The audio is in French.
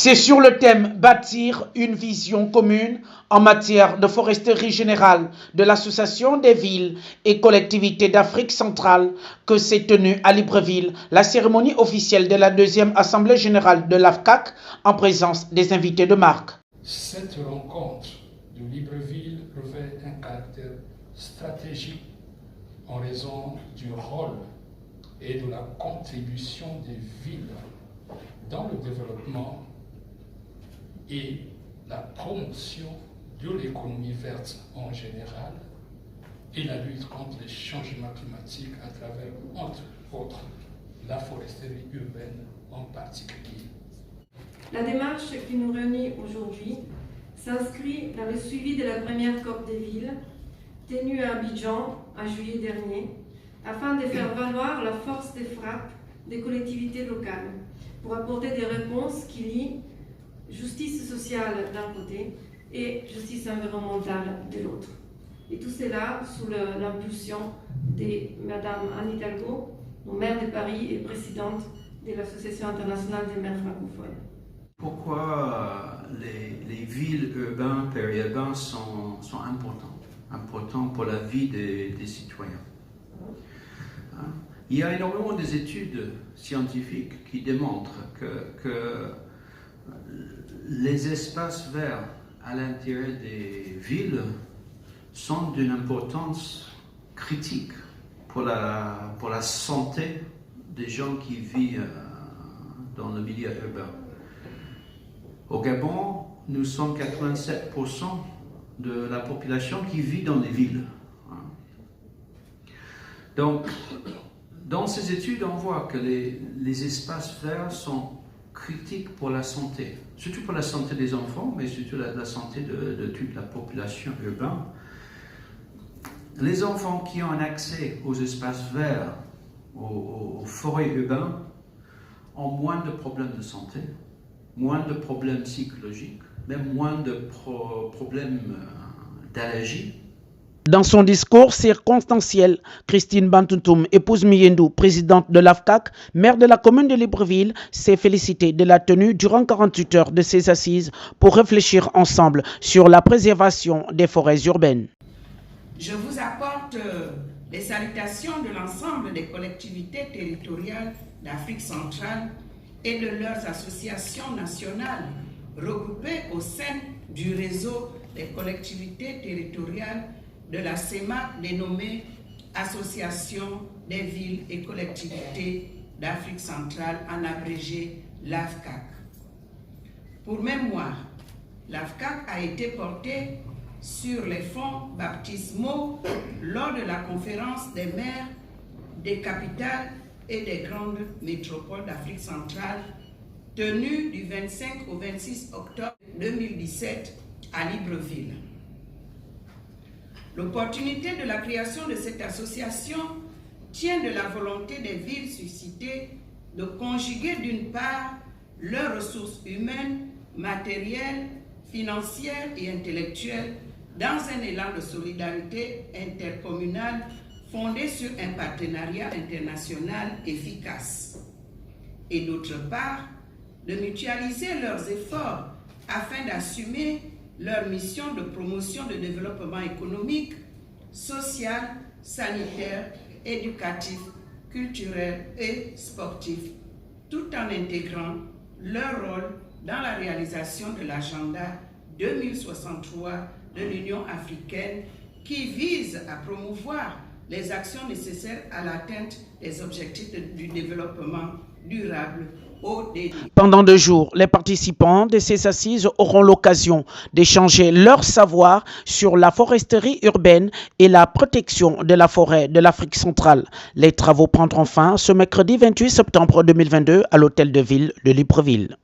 C'est sur le thème Bâtir une vision commune en matière de foresterie générale de l'Association des villes et collectivités d'Afrique centrale que s'est tenue à Libreville la cérémonie officielle de la deuxième Assemblée générale de l'AFCAC en présence des invités de marque. Cette rencontre de Libreville revêt un caractère stratégique en raison du rôle et de la contribution des villes dans le développement et la promotion de l'économie verte en général et la lutte contre les changements climatiques à travers, entre autres, la foresterie urbaine en particulier. La démarche qui nous réunit aujourd'hui s'inscrit dans le suivi de la première COP des villes tenue à Abidjan en juillet dernier afin de faire valoir la force des frappes des collectivités locales pour apporter des réponses qui lient justice sociale d'un côté et justice environnementale de l'autre. Et tout cela sous l'impulsion de Madame Anne Hidalgo, maire de Paris et présidente de l'Association internationale des maires francophones. Pourquoi les villes urbaines, périurbaines sont importantes pour la vie des citoyens. Il y a énormément d'études scientifiques qui démontrent que les espaces verts à l'intérieur des villes sont d'une importance critique pour la santé des gens qui vivent dans le milieu urbain. Au Gabon, nous sommes 87% de la population qui vit dans les villes. Donc, dans ces études, on voit que les espaces verts sont critiques pour la santé, surtout pour la santé des enfants, mais surtout la santé de toute la population urbaine. Les enfants qui ont un accès aux espaces verts, aux forêts urbaines, ont moins de problèmes de santé, moins de problèmes psychologiques, même moins de problèmes d'allergie. Dans son discours circonstanciel, Christine Bantuntum, épouse Miyendou, présidente de l'AFCAC, maire de la commune de Libreville, s'est félicitée de la tenue durant 48 heures de ces assises pour réfléchir ensemble sur la préservation des forêts urbaines. Je vous apporte les salutations de l'ensemble des collectivités territoriales d'Afrique centrale et de leurs associations nationales regroupées au sein du réseau des collectivités territoriales de la CEMAC dénommée Association des villes et collectivités d'Afrique centrale, en abrégé l'AFCAC. Pour mémoire, l'AFCAC a été portée sur les fonds baptismaux lors de la conférence des maires des capitales et des grandes métropoles d'Afrique centrale tenue du 25 au 26 octobre 2017 à Libreville. L'opportunité de la création de cette association tient de la volonté des villes suscitées de conjuguer d'une part leurs ressources humaines, matérielles, financières et intellectuelles dans un élan de solidarité intercommunale fondé sur un partenariat international efficace. Et d'autre part, de mutualiser leurs efforts afin d'assumer leur mission de promotion de développement économique, social, sanitaire, éducatif, culturel et sportif, tout en intégrant leur rôle dans la réalisation de l'agenda 2063 de l'Union africaine qui vise à promouvoir les actions nécessaires à l'atteinte des objectifs du développement durable. Pendant 2 jours, les participants de ces assises auront l'occasion d'échanger leur savoir sur la foresterie urbaine et la protection de la forêt de l'Afrique centrale. Les travaux prendront fin ce mercredi 28 septembre 2022 à l'hôtel de ville de Libreville.